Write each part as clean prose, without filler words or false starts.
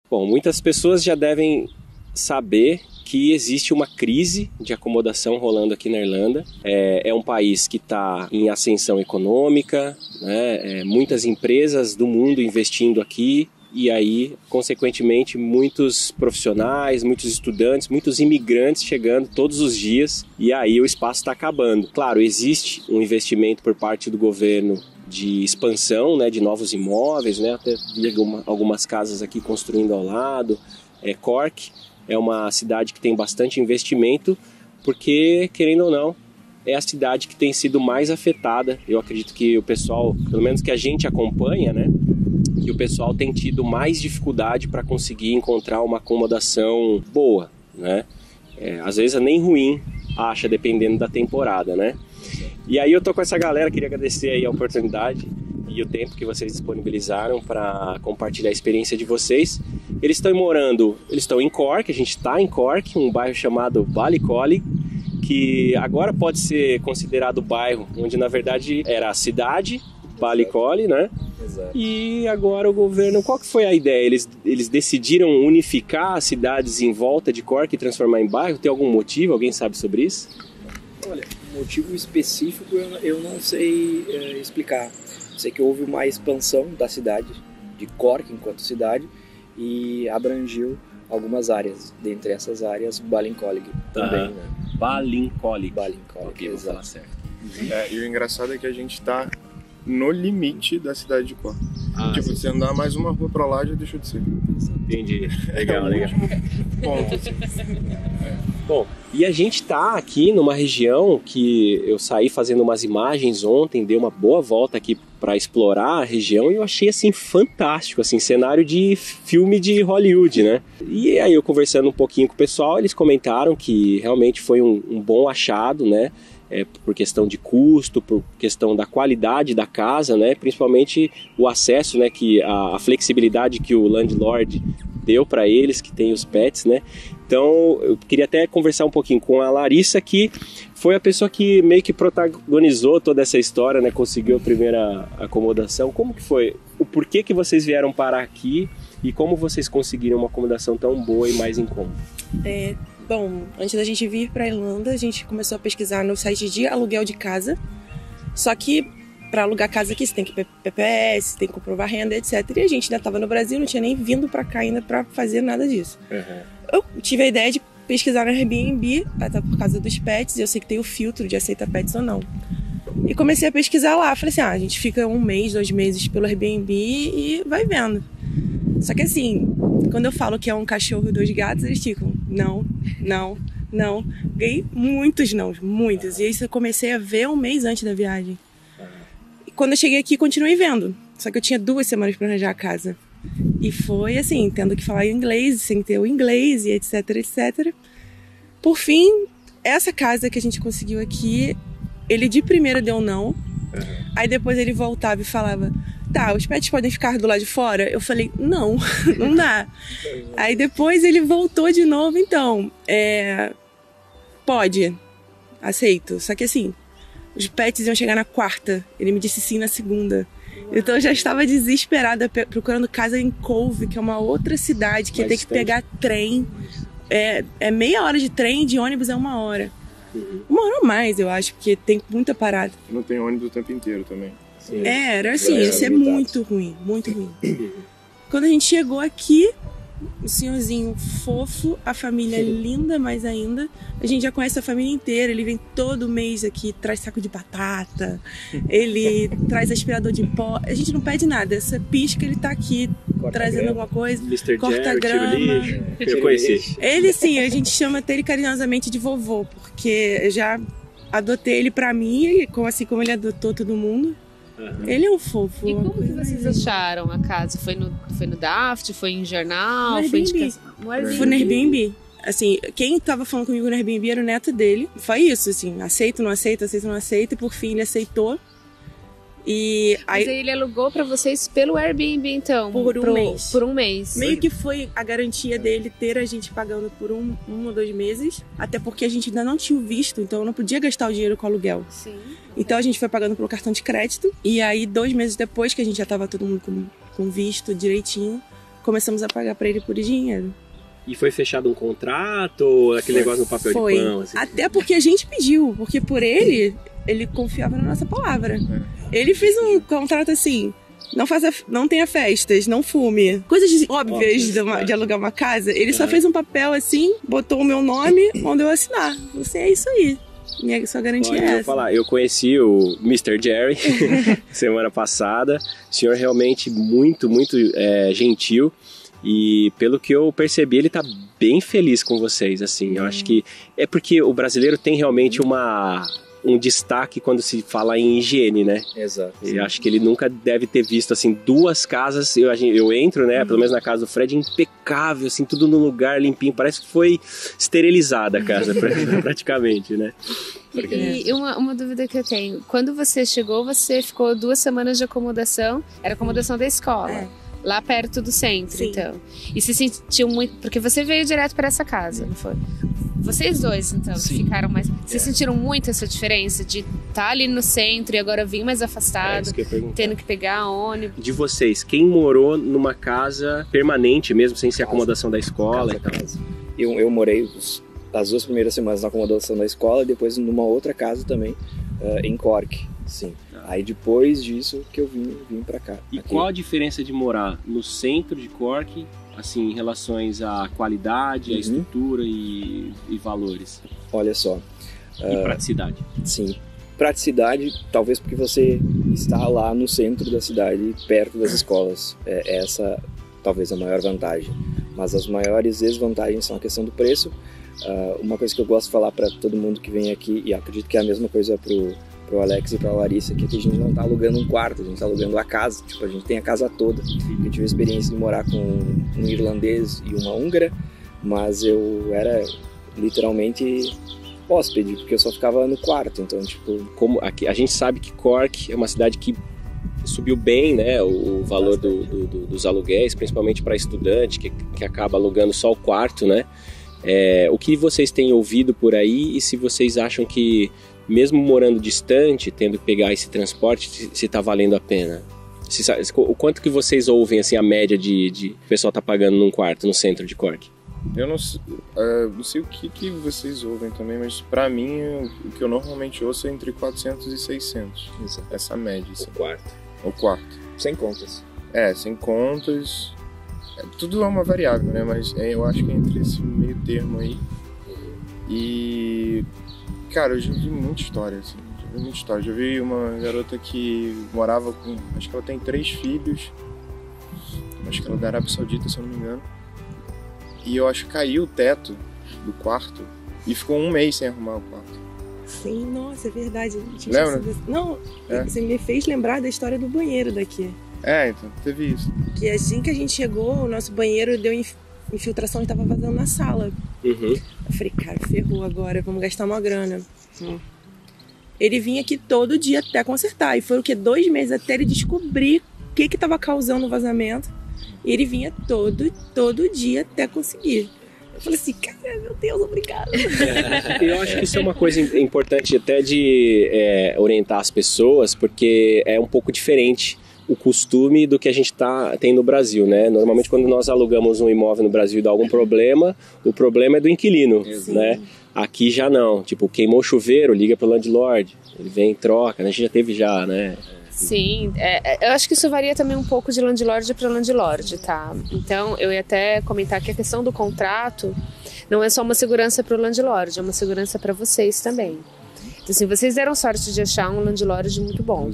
Bom, muitas pessoas já devem saber que existe uma crise de acomodação rolando aqui na Irlanda. É um país que está em ascensão econômica, né? Muitas empresas do mundo investindo aqui e aí, consequentemente, muitos profissionais, muitos estudantes, muitos imigrantes chegando todos os dias e aí o espaço está acabando. Claro, existe um investimento por parte do governo de expansão, né, de novos imóveis, né? Até vi algumas casas aqui construindo ao lado. Cork é uma cidade que tem bastante investimento, porque, querendo ou não, é a cidade que tem sido mais afetada. Eu acredito que o pessoal, pelo menos que a gente acompanha, né, que o pessoal tem tido mais dificuldade para conseguir encontrar uma acomodação boa, né? Às vezes é nem ruim, acha, dependendo da temporada, né? E aí eu tô com essa galera, queria agradecer aí a oportunidade e o tempo que vocês disponibilizaram para compartilhar a experiência de vocês. Eles estão em Cork, a gente está em Cork, um bairro chamado Ballycollie, que agora pode ser considerado o bairro onde na verdade era a cidade, Ballycollie, né? Exato. E agora o governo, qual que foi a ideia? Eles decidiram unificar as cidades em volta de Cork e transformar em bairro? Tem algum motivo? Alguém sabe sobre isso? Olha, motivo específico eu não sei explicar. Sei que houve uma expansão da cidade, de Cork enquanto cidade, e abrangiu algumas áreas. Dentre essas áreas, Ballincollig também, né? Ballincollig. Ok, vou falar certo. E o engraçado é que a gente tá no limite da cidade de Cork. Tipo, se andar mais uma rua pra lá, já deixou de ser. Entendi. Legal. Ponto, assim. Bom, e a gente tá aqui numa região que eu saí fazendo umas imagens ontem, dei uma boa volta aqui para explorar a região e eu achei assim fantástico, assim, cenário de filme de Hollywood, né? E aí eu conversando um pouquinho com o pessoal, eles comentaram que realmente foi um bom achado, né? Por questão de custo, por questão da qualidade da casa, né? Principalmente o acesso, né? Que a flexibilidade que o landlord deu para eles, que tem os pets, né? Então, eu queria até conversar um pouquinho com a Larissa, que foi a pessoa que meio que protagonizou toda essa história, né? Conseguiu a primeira acomodação. Como que foi? O porquê que vocês vieram parar aqui e como vocês conseguiram uma acomodação tão boa e mais em conta? Bom, antes da gente vir para a Irlanda, a gente começou a pesquisar no site de aluguel de casa. Só que para alugar casa aqui você tem que ir PPS, tem que comprovar renda, etc. E a gente ainda estava no Brasil, não tinha nem vindo para cá ainda para fazer nada disso. Eu tive a ideia de pesquisar no Airbnb, até por causa dos pets, e eu sei que tem o filtro de aceita pets ou não. E comecei a pesquisar lá, falei assim, a gente fica 1 mês, 2 meses pelo Airbnb e vai vendo. Só que assim, quando eu falo que é um cachorro e 2 gatos, eles ficam, não. Ganhei muitos não, muitos. E isso eu comecei a ver 1 mês antes da viagem. E quando eu cheguei aqui, continuei vendo. Só que eu tinha 2 semanas para arranjar a casa. E foi assim, tendo que falar inglês, sem ter o inglês e etc, etc. Por fim, essa casa que a gente conseguiu aqui, ele de primeira deu não. Aí depois ele voltava e falava, tá, os pets podem ficar do lado de fora? Eu falei, não dá. Aí depois ele voltou de novo, então, pode, aceito. Só que assim, os pets iam chegar na quarta, ele me disse sim na segunda. Então eu já estava desesperada procurando casa em Cove, que é uma outra cidade que ia ter que pegar trem. É meia hora de trem, de ônibus é 1 hora. 1 hora ou mais, eu acho, porque tem muita parada. Não tem ônibus o tempo inteiro também. Era assim, isso é muito ruim, muito ruim. Quando a gente chegou aqui, o senhorzinho fofo, a família linda mais ainda. A gente já conhece a família inteira, ele vem todo mês aqui, traz saco de batata, ele traz aspirador de pó. A gente não pede nada, essa pisca ele tá aqui trazendo alguma coisa, corta grama. Eu conheci. Ele sim, a gente chama até ele carinhosamente de vovô, porque eu já adotei ele pra mim, assim como ele adotou todo mundo. Ele é um fofo. E como que vocês acharam a casa? Foi no Daft? Foi em jornal? No Airbnb. Foi no Airbnb. Assim, quem tava falando comigo no Airbnb era o neto dele. Foi isso, assim, aceito, não aceito, e por fim ele aceitou. E aí, mas aí ele alugou pra vocês pelo Airbnb, então? Por um mês. Por um mês. Meio que foi a garantia dele ter a gente pagando por 1 ou 2 meses. Até porque a gente ainda não tinha o visto, então eu não podia gastar o dinheiro com aluguel. Sim. Então a gente foi pagando pelo cartão de crédito. E aí 2 meses depois, que a gente já tava todo mundo com visto direitinho, começamos a pagar pra ele por dinheiro. E foi fechado um contrato ou aquele negócio no papel de pão? Assim? Até porque a gente pediu, porque por ele confiava na nossa palavra. Ele fez um contrato assim, não tenha festas, não fume. Coisas óbvias de alugar uma casa. Ele só fez um papel assim, botou o meu nome, mandou eu assinar. Você é isso aí. Sua garantia é essa. Eu conheci o Mr. Jerry semana passada. O senhor realmente muito, muito gentil. E pelo que eu percebi, ele tá bem feliz com vocês, assim. Eu acho que é porque o brasileiro tem realmente um destaque quando se fala em higiene, né? Exato. Eu acho que ele nunca deve ter visto, assim, 2 casas. Eu entro, né? Pelo menos na casa do Fred, impecável, assim, tudo no lugar, limpinho. Parece que foi esterilizada a casa, praticamente, né? E uma dúvida que eu tenho. Quando você chegou, você ficou 2 semanas de acomodação. Era acomodação da escola. Lá perto do centro, Sim. então. E se sentiu muito... Porque você veio direto para essa casa, não foi? Vocês dois, então, ficaram mais... Vocês sentiram muito essa diferença de estar ali no centro e agora vir mais afastado, tendo que pegar ônibus? De vocês, quem morou numa casa permanente mesmo, sem ser acomodação da escola? Casa. Eu morei as 2 primeiras semanas na acomodação da escola e depois numa outra casa também, em Cork, sim. Aí depois disso que eu vim pra cá. E qual a diferença de morar no centro de Cork, assim, em relações à qualidade, à estrutura e valores? Olha só. E praticidade? Sim. Praticidade, talvez porque você está lá no centro da cidade, perto das escolas. Essa talvez a maior vantagem. Mas as maiores desvantagens são a questão do preço. Uma coisa que eu gosto de falar para todo mundo que vem aqui, e acredito que é a mesma coisa pro Alex e pra Larissa, que aqui a gente não tá alugando um quarto, a gente tá alugando a casa, tipo, a gente tem a casa toda. Eu tive a experiência de morar com um irlandês e uma húngara, mas eu era literalmente hóspede, porque eu só ficava no quarto, então, tipo... Como aqui, a gente sabe que Cork é uma cidade que subiu bem, né, o valor dos aluguéis, principalmente para estudante, que acaba alugando só o quarto, né? O que vocês têm ouvido por aí e se vocês acham que mesmo morando distante, tendo que pegar esse transporte, se está valendo a pena? O quanto que vocês ouvem, assim, a média de o pessoal tá pagando num quarto no centro de Cork? Eu não sei o que vocês ouvem também, mas pra mim, o que eu normalmente ouço é entre 400 e 600. Isso. Essa média. Assim. O quarto. Sem contas. Sem contas. Tudo é uma variável, né? Mas eu acho que é entre esse meio termo aí. E... Cara, eu já vi muita história, assim. Já vi uma garota que morava com... Acho que ela tem 3 filhos. Acho que ela é da Arábia Saudita, se eu não me engano. E eu acho que caiu o teto do quarto e ficou 1 mês sem arrumar o quarto. Sim, nossa, é verdade. Lembra? Não, você me fez lembrar da história do banheiro daqui. Então, teve isso. Que assim que a gente chegou, o nosso banheiro deu infiltração e tava vazando na sala. Eu falei, cara, ferrou agora, vamos gastar uma grana. Ele vinha aqui todo dia até consertar. E foi o quê? 2 meses até ele descobrir o que tava causando o vazamento. E ele vinha todo dia até conseguir. Eu falei assim, cara, meu Deus, obrigada. Eu acho que isso é uma coisa importante até de orientar as pessoas, porque é um pouco diferente o costume do que a gente tem no Brasil, né? Normalmente quando nós alugamos um imóvel no Brasil e dá algum problema, o problema é do inquilino, né? Aqui já não, tipo, queimou o chuveiro, liga pro landlord, ele vem e troca, a gente já teve né? Sim, eu acho que isso varia também um pouco de landlord para landlord, tá? Então, eu ia até comentar que a questão do contrato não é só uma segurança para o landlord, é uma segurança para vocês também. Então, assim, vocês deram sorte de achar um landlord muito bom.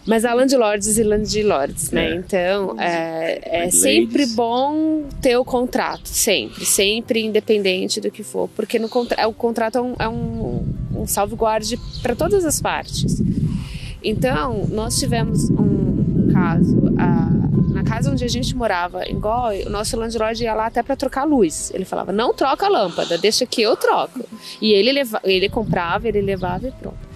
Mas há landlords e landlords, né? Então, é sempre bom ter o contrato, sempre, independente do que for. Porque o contrato é um salvaguarde para todas as partes. Então, nós tivemos um caso, na casa onde a gente morava, em Galway, o nosso landlord ia lá até para trocar a luz. Ele falava, não troca a lâmpada, deixa que eu troco. E ele comprava, ele levava e pronto.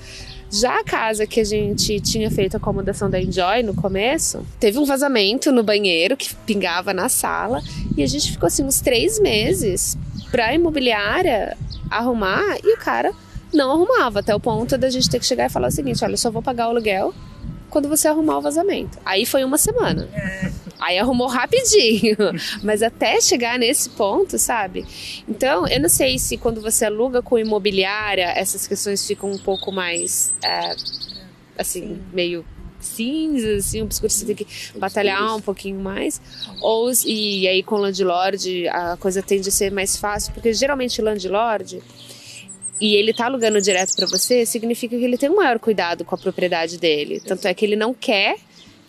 Já a casa que a gente tinha feito a acomodação da Enjoy no começo, teve um vazamento no banheiro que pingava na sala e a gente ficou assim uns 3 meses pra imobiliária arrumar e o cara não arrumava, até o ponto da gente ter que chegar e falar o seguinte, olha, eu só vou pagar o aluguel quando você arrumar o vazamento. Aí foi 1 semana. Aí arrumou rapidinho. Mas até chegar nesse ponto, sabe? Então, eu não sei se quando você aluga com imobiliária, essas questões ficam um pouco mais, assim, meio cinzas, assim, obscuras, você tem que batalhar um pouquinho mais. E aí com landlord a coisa tende a ser mais fácil, porque geralmente landlord, e ele tá alugando direto para você, significa que ele tem um maior cuidado com a propriedade dele. Tanto é que ele não quer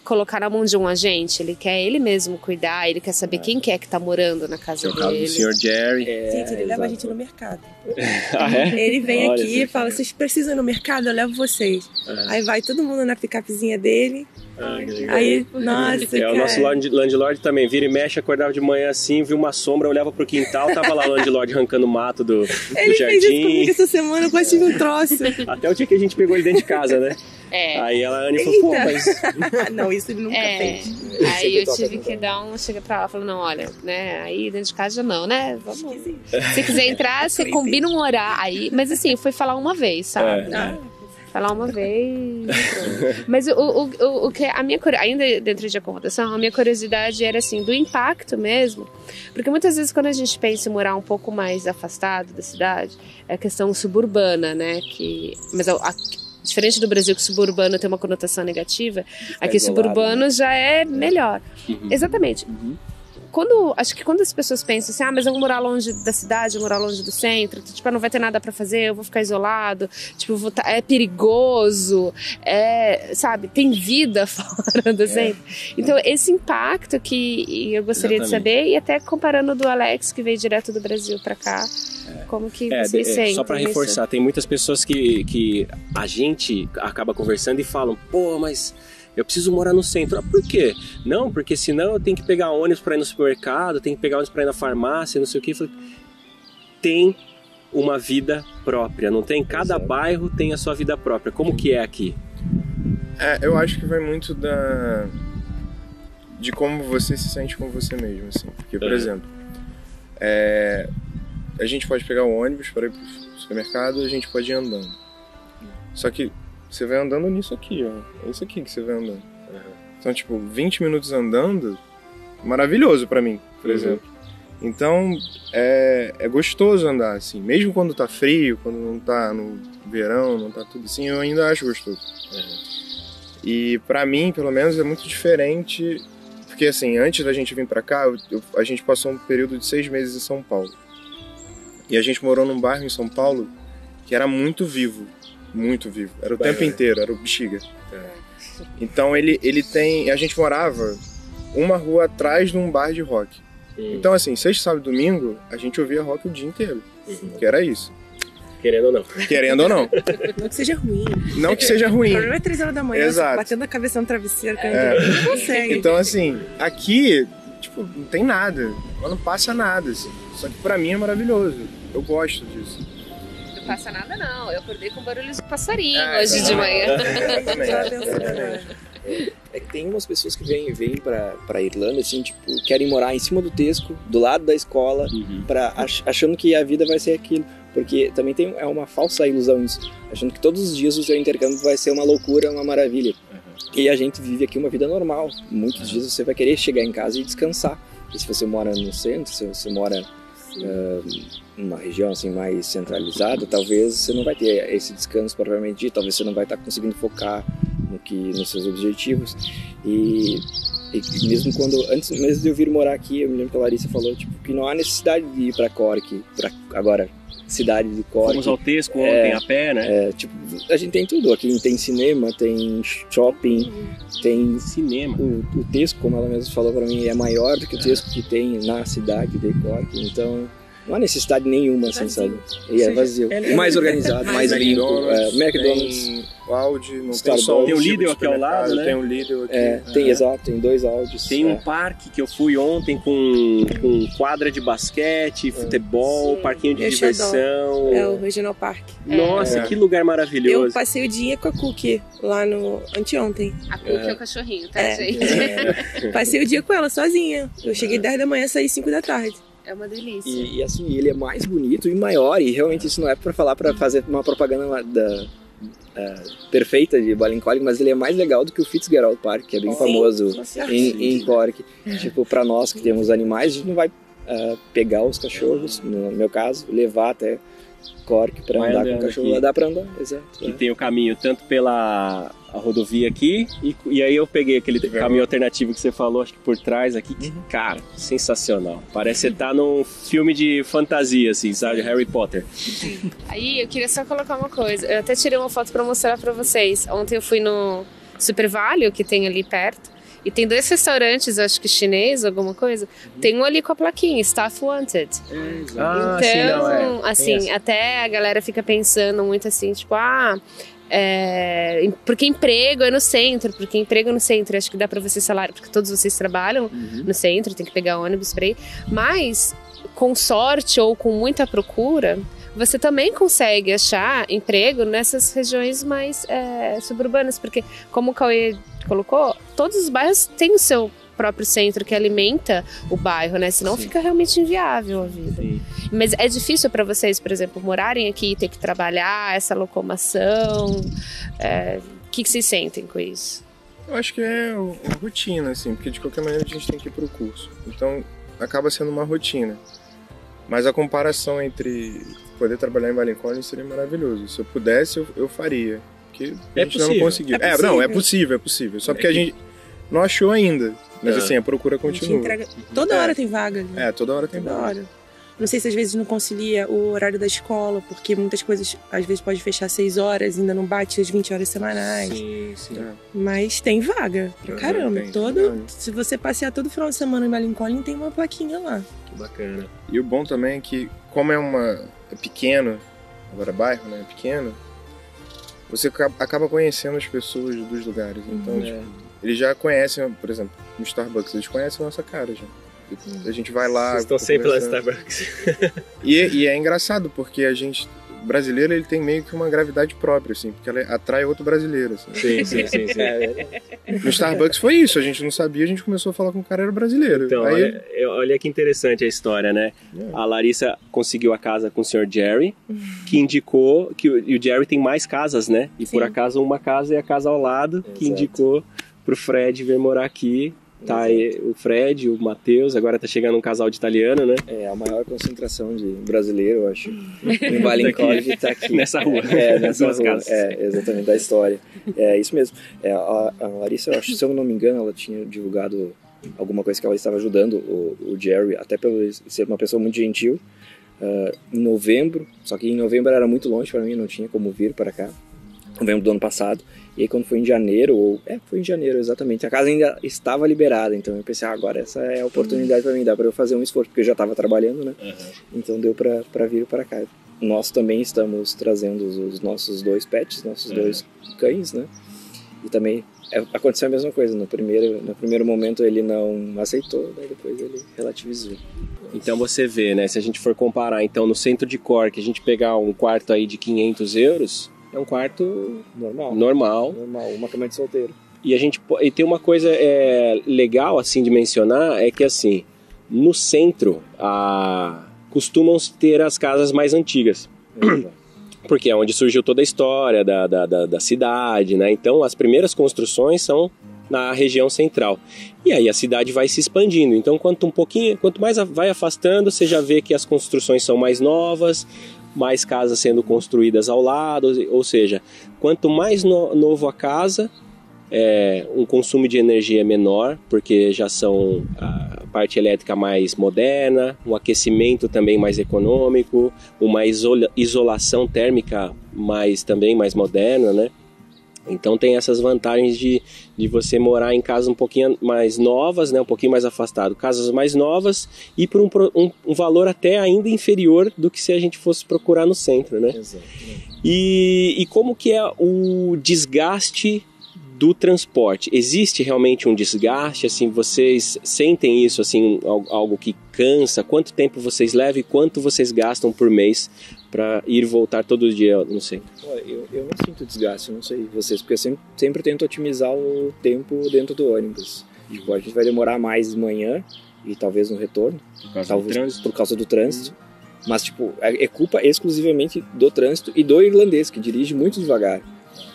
colocar na mão de um agente, ele quer ele mesmo cuidar, ele quer saber quem que é que tá morando na casa dele. É o caso do Sr. Jerry. Gente, ele leva a gente no mercado. É? Ele vem Olha, aqui e fala, vocês precisam ir no mercado, eu levo vocês. Aí vai todo mundo na picapezinha dele. Que legal. Aí, nossa, cara. O nosso landlord também, vira e mexe, acordava de manhã assim, viu uma sombra, olhava pro quintal, tava lá o landlord arrancando mato do Ele fez isso comigo jardim. essa semana, eu quase tive um troço. Até o dia que a gente pegou ele dentro de casa, né? Aí a Anne falou, pô, mas... Não, isso ele nunca fez. Aí eu tive que chegar pra ela, falando, não, olha, né, aí dentro de casa já não, né, vamos. Se quiser entrar, você combina um horário, aí, mas assim, foi falar uma vez, sabe? Falar uma vez. Mas o que a minha ainda dentro de acomodação, a minha curiosidade era assim, do impacto mesmo, porque muitas vezes quando a gente pensa em morar um pouco mais afastado da cidade, é a questão suburbana, né, mas diferente do Brasil, que suburbano tem uma conotação negativa, aqui suburbano já é melhor. Exatamente. Acho que quando as pessoas pensam assim, mas eu vou morar longe da cidade, eu vou morar longe do centro, tipo, não vai ter nada pra fazer, eu vou ficar isolado, tipo, é perigoso, sabe, tem vida fora do centro. Então, esse impacto que eu gostaria de saber, e até comparando do Alex, que veio direto do Brasil pra cá, como que vocês sentem? Só pra reforçar, tem muitas pessoas que a gente acaba conversando e falam, pô, mas... eu preciso morar no centro. Por quê? Não, porque senão eu tenho que pegar ônibus para ir no supermercado, tenho que pegar ônibus para ir na farmácia, não sei o que. Tem uma vida própria, não tem? Cada bairro tem a sua vida própria. Como que é aqui? Eu acho que vai muito de como você se sente com você mesmo, assim. Porque, por exemplo, a gente pode pegar o ônibus para ir pro supermercado, a gente pode ir andando. Só que você vai andando nisso aqui, ó. É isso aqui que você vai andando. Então, tipo, 20 minutos andando, maravilhoso pra mim, por exemplo. Então, é gostoso andar, assim. Mesmo quando tá frio, quando não tá no verão, não tá tudo assim, eu ainda acho gostoso. E pra mim, pelo menos, é muito diferente. Porque, assim, antes da gente vir pra cá, a gente passou um período de 6 meses em São Paulo. E a gente morou num bairro em São Paulo que era muito vivo. Muito vivo. Era o tempo inteiro, era o Bexiga. Então ele tem... a gente morava uma rua atrás de um bar de rock. Então assim, sexta, sábado e domingo, a gente ouvia rock o dia inteiro. Que era isso. Querendo ou não. Querendo ou não. Não que seja ruim. Não que seja ruim. O problema é 3 horas da manhã, batendo a cabeça no travesseiro, não consegue. Então assim, aqui, tipo, não tem nada. Não passa nada, assim. Só que pra mim é maravilhoso. Eu gosto disso. Passa nada não, eu acordei com barulhos de passarinho hoje de manhã. É que tem umas pessoas que vêm pra Irlanda, assim, tipo, querem morar em cima do Tesco, do lado da escola, achando que a vida vai ser aquilo. Porque também tem uma falsa ilusão isso, achando que todos os dias o seu intercâmbio vai ser uma loucura, uma maravilha. E a gente vive aqui uma vida normal. Muitos dias você vai querer chegar em casa e descansar. E se você mora no centro, se você mora... numa região assim mais centralizada, talvez você não vai ter esse descanso propriamente dito, talvez você não vai estar conseguindo focar nos seus objetivos e mesmo antes mesmo de eu vir morar aqui, eu me lembro que a Larissa falou tipo, que não há necessidade de ir para Cork, agora cidade de Cork. Fomos ao Tesco ontem a pé, né? Tipo, a gente tem tudo aqui, tem cinema, tem shopping, tem cinema. O Tesco, como ela mesma falou para mim, é maior do que o Tesco que tem na cidade de Cork, então não há necessidade nenhuma, assim, sabe? E é vazio. Mais organizado, mais limpo. McDonald's. Tem o Audi, não Starbucks. tem só tem o Lidl aqui ao lado, né? Tem o Lidl aqui. Exato, tem 2 Audis. Tem um parque que eu fui ontem com quadra de basquete, futebol, parquinho de diversão. É o Regional Park. Nossa, que lugar maravilhoso. Eu passei o dia com a Cookie lá no anteontem. A Cookie é o cachorrinho, tá, gente? Passei o dia com ela sozinha. Eu cheguei 10 da manhã, saí 5 da tarde. É uma delícia. E assim, ele é mais bonito e maior, e realmente isso não é pra falar, pra fazer uma propaganda perfeita de Ballincollig, mas ele é mais legal do que o Fitzgerald Park, que é bem famoso em Cork. Tipo, para nós que temos animais, a gente não vai pegar os cachorros, no meu caso, levar até Cork para andar com o cachorro, lá dá para andar, exato. E tem o caminho tanto pela a rodovia aqui, e aí eu peguei aquele caminho alternativo que você falou, acho que por trás aqui, que, cara, sensacional. Parece que você tá num filme de fantasia, assim, sabe? Harry Potter. Aí, eu queria só colocar uma coisa. Eu até tirei uma foto pra mostrar pra vocês. Ontem eu fui no Super Value, que tem ali perto, e tem 2 restaurantes, acho que chinês, alguma coisa. Tem um ali com a plaquinha, Staff Wanted. Então, assim, até a galera fica pensando muito assim, tipo, porque emprego é no centro, acho que dá pra você salário, porque todos vocês trabalham no centro, tem que pegar ônibus pra ir, mas com sorte ou com muita procura, você também consegue achar emprego nessas regiões mais suburbanas, porque como o Cauê colocou, todos os bairros têm o seu próprio centro que alimenta o bairro, né? Senão fica realmente inviável a vida. Sim. Mas é difícil para vocês, por exemplo, morarem aqui e ter que trabalhar, essa locomoção? O que vocês sentem com isso? Eu acho que é uma rotina, assim, porque de qualquer maneira a gente tem que ir pro curso. Então, acaba sendo uma rotina. Mas a comparação entre poder trabalhar em Ballincollig seria maravilhoso. Se eu pudesse, eu faria. Porque a gente não conseguiu. É possível. Só porque a gente não achou ainda. Mas assim, a procura continua. Toda hora tem vaga. Né? Toda hora tem vaga. Não sei se às vezes não concilia o horário da escola, porque muitas coisas às vezes pode fechar 6 horas, ainda não bate as 20 horas semanais. Sim. Mas tem vaga pra caramba. Se você passear todo final de semana em Ballincollig, tem uma plaquinha lá. Que bacana. E o bom também é que, como é pequeno, agora bairro, né? É pequeno, você acaba conhecendo as pessoas dos lugares. Então, eles já conhecem, por exemplo, no Starbucks, eles conhecem a nossa cara já. A gente vai lá... Vocês estão sempre lá no Starbucks. E é engraçado, porque o brasileiro, ele tem meio que uma gravidade própria, assim, porque ela atrai outro brasileiro, assim. Sim. No Starbucks foi isso, a gente não sabia, a gente começou a falar com o cara, era brasileiro. Então, olha que interessante a história, né? A Larissa conseguiu a casa com o Sr. Jerry, que indicou que o Jerry tem mais casas, né? E por acaso uma casa é a casa ao lado, que indicou pro Fred vir morar aqui. Tá aí o Fred, o Matheus, agora tá chegando um casal de italiano, né? É a maior concentração de brasileiro, eu acho. Em Ballincollig tá aqui. Nessa rua. Nessa rua. Exatamente, da história. É isso mesmo. A Larissa, eu acho, se eu não me engano, ela tinha divulgado alguma coisa que ela estava ajudando o Jerry, até pelo ser uma pessoa muito gentil, em novembro, só que em novembro era muito longe para mim, não tinha como vir para cá. Novembro do ano passado. E aí quando foi em janeiro, foi em janeiro exatamente, a casa ainda estava liberada, então eu pensei, agora essa é a oportunidade para mim, dá para eu fazer um esforço, porque eu já estava trabalhando, né? Então deu para vir para cá. Nós também estamos trazendo os nossos 2 pets, nossos 2 cães, né? E também aconteceu a mesma coisa, no primeiro momento ele não aceitou, daí depois ele relativizou. Então você vê, né, se a gente for comparar, então no centro de Cork, a gente pegar um quarto aí de 500 euros... É um quarto normal, uma cama de solteiro. E tem uma coisa legal assim de mencionar, é que assim, no centro costumam ter as casas mais antigas. Porque é onde surgiu toda a história da cidade, né? Então as primeiras construções são na região central. E aí a cidade vai se expandindo. Então quanto mais vai afastando, você já vê que as construções são mais novas, mais casas sendo construídas ao lado, ou seja, quanto mais novo a casa, um consumo de energia menor, porque já são a parte elétrica mais moderna, um aquecimento também mais econômico, uma isolação térmica também mais moderna, né? Então tem essas vantagens de você morar em casas um pouquinho mais novas, né, um pouquinho mais afastado, casas mais novas e por um valor até ainda inferior do que se a gente fosse procurar no centro, né? Exato. E como que é o desgaste do transporte? Existe realmente um desgaste? Assim, vocês sentem isso, assim, algo que cansa? Quanto tempo vocês levam e quanto vocês gastam por mês para ir e voltar todo dia, não sei? Eu não sinto desgaste, não sei vocês, porque eu sempre tento otimizar o tempo dentro do ônibus. Tipo, a gente vai demorar mais de manhã e talvez no retorno, por causa do trânsito. Mas, tipo, é culpa exclusivamente do trânsito e do irlandês, que dirige muito devagar.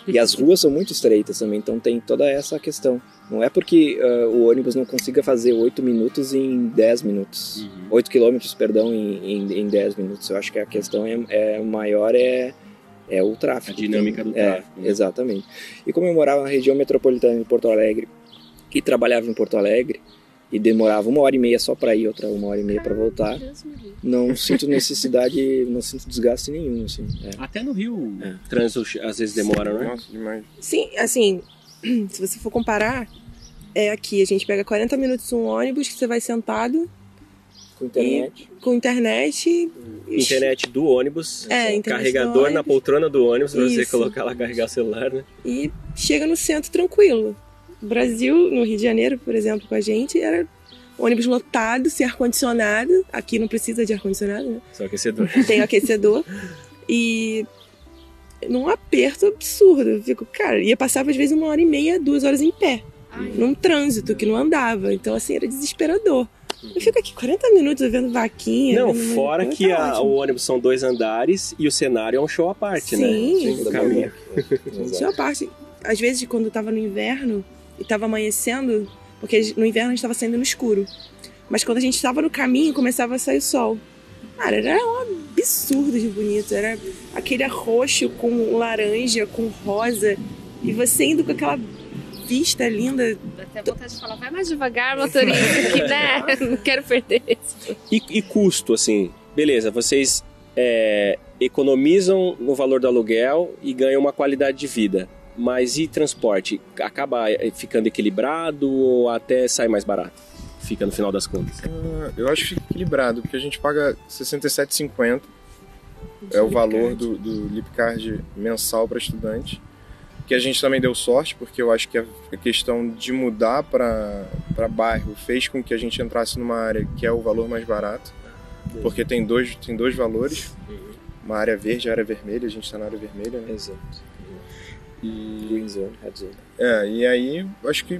E as ruas são muito estreitas também, então tem toda essa questão. Não é porque o ônibus não consiga fazer 8 minutos em 10 minutos. 8 quilômetros, perdão, em 10 minutos. Eu acho que a questão maior é o tráfego. A dinâmica do tráfego. Exatamente. E como eu morava na região metropolitana de Porto Alegre e trabalhava em Porto Alegre, e demorava 1h30 só para ir, outra 1h30 para voltar, não sinto necessidade, não sinto desgaste nenhum, assim. Até no Rio, trânsito às vezes demora, né? Nossa, demais. Sim, assim, se você for comparar, aqui a gente pega 40 minutos um ônibus que você vai sentado. Com internet. Com internet. Internet do ônibus. Internet carregador do ônibus. na poltrona do ônibus pra você Isso. colocar lá, carregar o celular, né? E chega no centro tranquilo. No Brasil, no Rio de Janeiro, por exemplo, com a gente, era ônibus lotado, sem ar-condicionado. Aqui não precisa de ar-condicionado, né? Só aquecedor. Tem aquecedor. E num aperto absurdo. Eu fico, cara, ia passar às vezes 1h30, 2 horas em pé. Num trânsito que não andava. Então, assim, era desesperador. Eu fico aqui 40 minutos vendo vaquinha. Não, vendo fora tá que ótimo. o ônibus são 2 andares e o cenário é um show à parte, né? Sim. O caminho. Isso é uma parte. Às vezes, quando eu tava no inverno e tava amanhecendo, porque no inverno a gente tava saindo no escuro. Mas quando a gente tava no caminho, começava a sair o sol. Cara, era um absurdo de bonito. Era aquele roxo com laranja, com rosa. E você indo com aquela vista linda. Dá até vontade de falar, vai mais devagar, motorista, que né? Não quero perder isso. E custo, assim, beleza, vocês economizam no valor do aluguel e ganham uma qualidade de vida. Mas e transporte? Acaba ficando equilibrado ou até sai mais barato? Fica no final das contas. Eu acho que fica equilibrado, porque a gente paga R$ 67,50. É o valor do Lipcard mensal para estudante. Que a gente também deu sorte, porque eu acho que a questão de mudar para bairro fez com que a gente entrasse numa área que é o valor mais barato. Porque tem dois valores. Uma área verde e uma área vermelha. A gente está na área vermelha, né? Exato. Green Zone, Red Zone. E aí acho que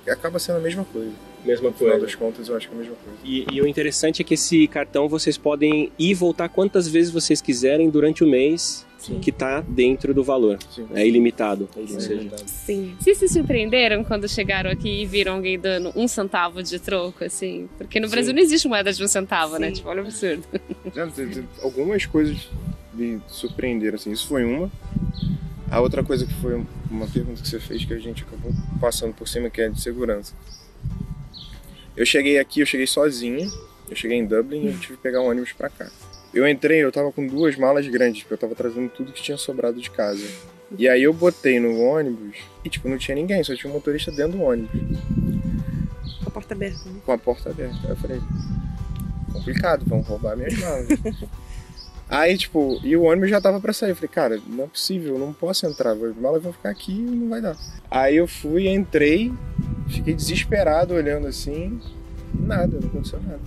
acaba sendo a mesma coisa. Mesma No final das contas, eu acho que é a mesma coisa. E o interessante é que esse cartão vocês podem ir e voltar quantas vezes vocês quiserem durante o mês. Sim. Que está dentro do valor. Sim. É ilimitado. Sim. Vocês se surpreenderam quando chegaram aqui e viram alguém dando 1 centavo de troco, assim? Porque no Brasil não existe moeda de 1 centavo, né? Tipo, olha o absurdo. Algumas coisas me surpreenderam, assim. Isso foi uma. A outra coisa que foi uma pergunta que você fez que a gente acabou passando por cima, que é de segurança. Eu cheguei sozinho. Eu cheguei em Dublin e eu tive que pegar um ônibus pra cá. Eu tava com 2 malas grandes, porque eu tava trazendo tudo que tinha sobrado de casa. E aí eu botei no ônibus e, tipo, não tinha ninguém, só tinha um motorista dentro do ônibus. Com a porta aberta. Né? Com a porta aberta. Aí eu falei, complicado, vão roubar minhas malas. Aí, tipo, e o ônibus já tava pra sair. Eu falei, cara, não é possível, eu não posso entrar, as malas vão ficar aqui e não vai dar. Aí eu fui, entrei, fiquei desesperado olhando assim, nada, não aconteceu nada.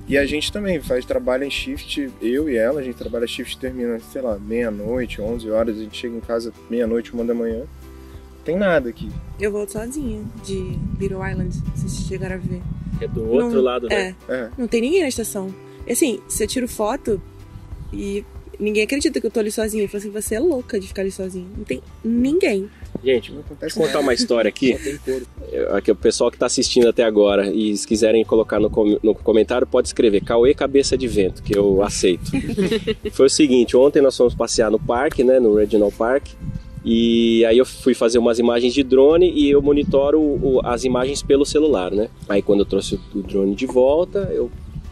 E a gente também trabalha em shift, eu e ela, a gente trabalha shift, termina, sei lá, meia-noite, 11 horas, a gente chega em casa meia-noite, 1 da manhã. Não tem nada aqui. Eu volto sozinha de Little Island, se vocês chegaram a ver. É do outro lado, né? Não tem ninguém na estação. E assim, se eu tiro foto e ninguém acredita que eu tô ali sozinha. Eu falo assim, você é louca de ficar ali sozinha. Não tem ninguém. Gente, Não vou acontece contar nada. uma história aqui. Só tem couro. Aqui o pessoal que está assistindo até agora e se quiserem colocar no comentário, pode escrever Cauê Cabeça de Vento, que eu aceito. Foi o seguinte, ontem nós fomos passear no parque, né, no Regional Park, e aí eu fui fazer umas imagens de drone e eu monitoro as imagens pelo celular, né? Aí quando eu trouxe o drone de volta, eu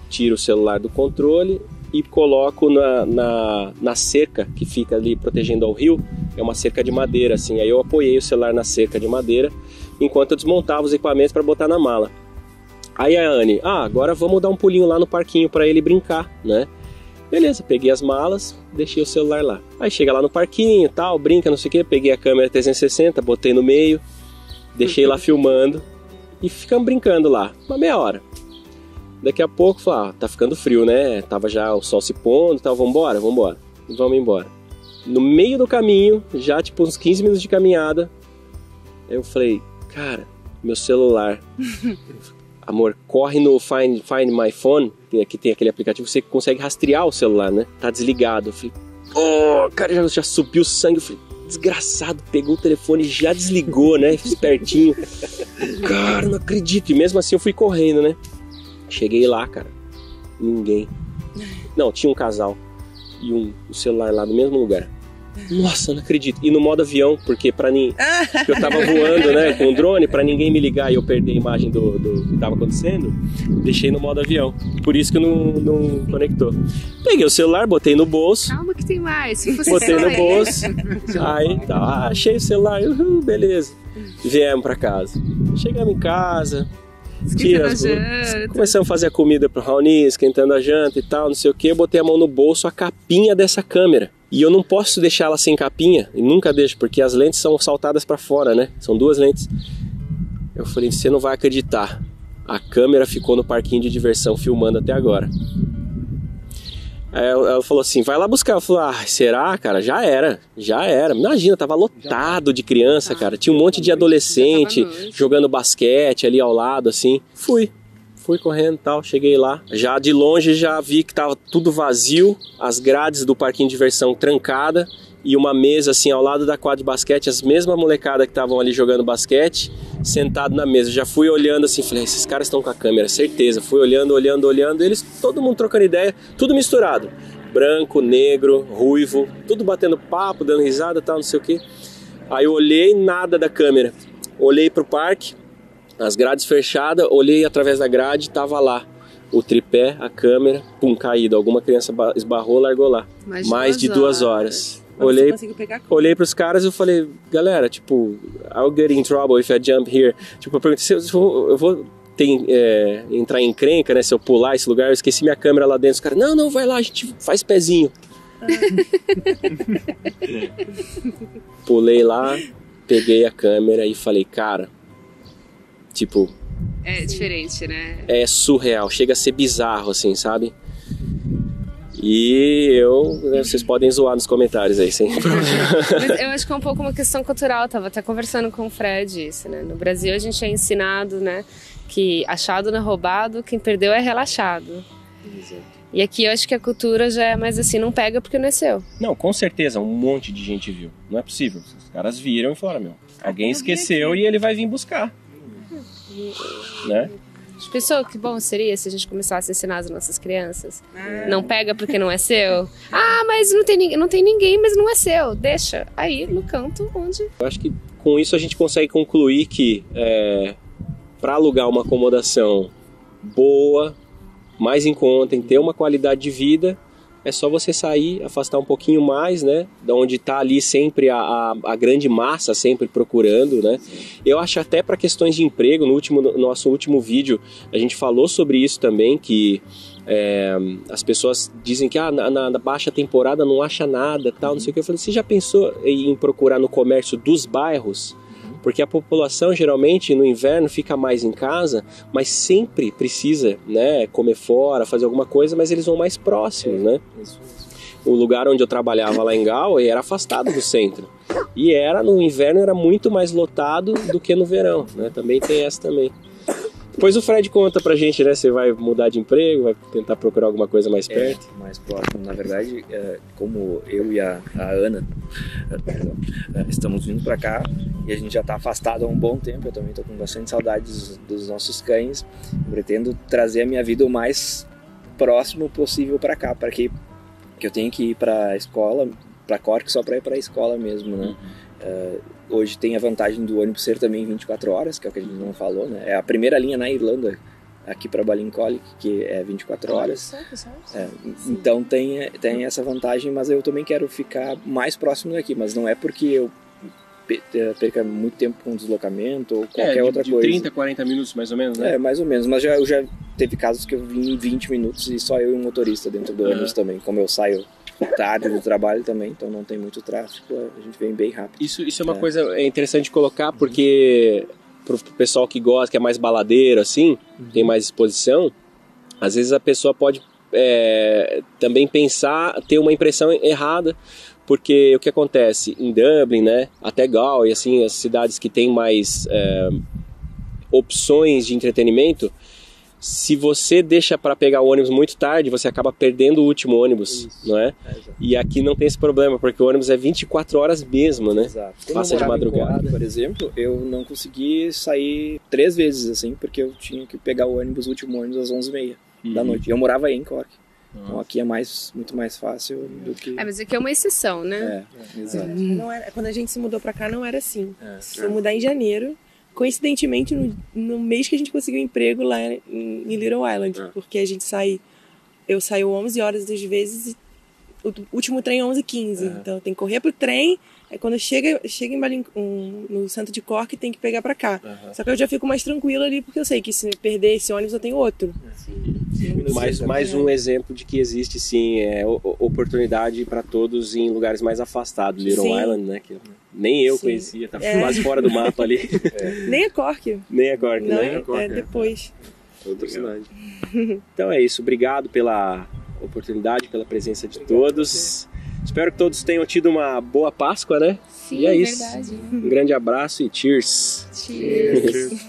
tiro o celular do controle e coloco na cerca que fica ali protegendo ao rio. É uma cerca de madeira, assim. Aí eu apoiei o celular na cerca de madeira enquanto eu desmontava os equipamentos para botar na mala. Aí a Anne, agora vamos dar um pulinho lá no parquinho para ele brincar, né? Beleza, peguei as malas, deixei o celular lá. Aí chega lá no parquinho e tal, brinca, não sei o que, peguei a câmera 360, botei no meio, deixei lá filmando e ficamos brincando lá, uma meia hora. Daqui a pouco, falei, tá ficando frio, né? Tava já o sol se pondo e tal, vambora. Vamos embora. No meio do caminho, já tipo uns 15 minutos de caminhada, eu falei, cara, meu celular. amor, corre no Find My Phone, que tem aquele aplicativo, você consegue rastrear o celular, né? Tá desligado. Eu falei, cara, já subiu o sangue. Eu falei, desgraçado, pegou o telefone e já desligou, né? Espertinho. Cara, não acredito. E mesmo assim eu fui correndo, né? Cheguei lá, cara. Ninguém. Não, tinha um casal. E o celular lá no mesmo lugar. Nossa, não acredito. E no modo avião, porque eu tava voando, né, com o drone, pra ninguém me ligar e eu perder a imagem do que tava acontecendo, deixei no modo avião. Por isso que não conectou. Peguei o celular, botei no bolso. Calma que tem mais. Botei no bolso. Aí, tá, achei o celular. Beleza. Viemos pra casa. Chegamos em casa. Começamos a fazer a comida pro Raoni, esquentando a janta e tal, não sei o que. Eu botei a mão no bolso, a capinha dessa câmera. E eu não posso deixar ela sem capinha, e nunca deixo, porque as lentes são saltadas para fora, né? São 2 lentes. Eu falei, você não vai acreditar. A câmera ficou no parquinho de diversão filmando até agora. Aí ela falou assim, vai lá buscar. Eu falei, será, cara? Já era. Imagina, tava lotado de criança, cara. Tinha um monte de adolescente jogando basquete ali ao lado, assim. Fui correndo e tal, cheguei lá. Já de longe já vi que tava tudo vazio, as grades do parquinho de diversão trancada e uma mesa assim ao lado da quadra de basquete, as mesmas molecadas que estavam ali jogando basquete, sentado na mesa. Já fui olhando assim, falei, esses caras estão com a câmera, certeza. Fui olhando, eles, todo mundo trocando ideia, tudo misturado. Branco, negro, ruivo, tudo batendo papo, dando risada e tal, não sei o que. Aí eu olhei, nada da câmera. Olhei pro parque, as grades fechadas, olhei através da grade, tava lá o tripé, a câmera, caído. Alguma criança esbarrou, largou lá. Mais de 2 horas. Olhei pros caras e eu falei, galera, tipo, I'll get in trouble if I jump here. Tipo, eu perguntei, eu vou entrar em encrenca, né, se eu pular esse lugar, eu esqueci minha câmera lá dentro. Os caras, não, vai lá, a gente faz pezinho. Pulei lá, peguei a câmera e falei, cara, tipo... É diferente, né? É surreal, chega a ser bizarro, assim, sabe? E vocês podem zoar nos comentários aí, sem problema. Mas eu acho que é um pouco uma questão cultural, tava até conversando com o Fred isso, né? No Brasil a gente é ensinado, né, que achado não é roubado, quem perdeu é relaxado. E aqui eu acho que a cultura já é mais assim, não pega porque não é seu. Não, com certeza, um monte de gente viu. Não é possível. Os caras viram e falaram, alguém esqueceu e ele vai vir buscar. Né? Pensou que bom seria se a gente começasse a ensinar as nossas crianças? Não pega porque não é seu? Mas não tem ninguém, mas não é seu. Deixa aí no canto onde... Eu acho que com isso a gente consegue concluir que para alugar uma acomodação boa, mais em conta, em ter uma qualidade de vida, é só você sair, afastar um pouquinho mais, né? Da onde está ali sempre a grande massa, sempre procurando, né? Eu acho até para questões de emprego, no nosso último vídeo, a gente falou sobre isso também, que as pessoas dizem que na baixa temporada não acha nada, tal, não sei o que. Eu falei, você já pensou em procurar no comércio dos bairros? Porque a população geralmente no inverno fica mais em casa, mas sempre precisa, né, comer fora, fazer alguma coisa, mas eles vão mais próximos, né? O lugar onde eu trabalhava lá em Galway era afastado do centro. E no inverno era muito mais lotado do que no verão, né? Também tem essa também. Depois o Fred conta pra gente, né? Você vai mudar de emprego, vai tentar procurar alguma coisa mais perto? Mais próximo. Na verdade, como eu e a Ana estamos vindo pra cá e a gente já tá afastado há um bom tempo, eu também tô com bastante saudades dos nossos cães. Eu pretendo trazer a minha vida o mais próximo possível pra cá, para que eu tenha que ir pra escola, pra Cork, só pra ir pra escola mesmo, né? Hoje tem a vantagem do ônibus ser também 24 horas, que é o que a gente não falou, né? É a primeira linha na Irlanda, aqui para Ballincollig, que é 24 horas. Então tem essa vantagem, mas eu também quero ficar mais próximo daqui, mas não é porque eu perca muito tempo com deslocamento ou qualquer outra coisa. 30, 40 minutos mais ou menos, né? Mais ou menos, mas eu já teve casos que eu vim em 20 minutos e só eu e um motorista dentro do ônibus também, como eu saio tarde do trabalho também, então não tem muito tráfego, a gente vem bem rápido. Isso é uma coisa interessante colocar, porque pro pessoal que gosta, que é mais baladeiro assim, tem mais exposição, às vezes a pessoa pode também ter uma impressão errada, porque o que acontece em Dublin, né, até Galway, assim, as cidades que têm mais opções de entretenimento, Se você deixa para pegar o ônibus muito tarde, você acaba perdendo o último ônibus, não é? E aqui não tem esse problema, porque o ônibus é 24 horas mesmo, né? Exato. Passa de madrugada. Em Coab, por exemplo, eu não consegui sair 3 vezes, assim, porque eu tinha que pegar o último ônibus às 11h30 da noite. E eu morava aí em Cork. Então aqui é muito mais fácil do que... Mas aqui é uma exceção, né? Exato. Não era, quando a gente se mudou pra cá não era assim. Se eu mudar em janeiro, coincidentemente no mês que a gente conseguiu emprego lá em Little Island, porque a gente eu saio 11 horas às vezes e o último trem é 11h15, então tem que correr pro trem, aí quando chega no centro de Cork tem que pegar pra cá. Só que eu já fico mais tranquila ali, porque eu sei que se perder esse ônibus eu tenho outro. Mais um exemplo de que existe sim oportunidade para todos em lugares mais afastados. Little Island, né? Que nem eu conhecia, tá quase fora do mapa ali. Nem é Cork. Nem é Cork, não, né? É depois. Outra cidade. Então é isso, obrigado pela oportunidade, pela presença de todos. Espero que todos tenham tido uma boa Páscoa, né? Sim, e é isso. Verdade. Um grande abraço e cheers! Cheers!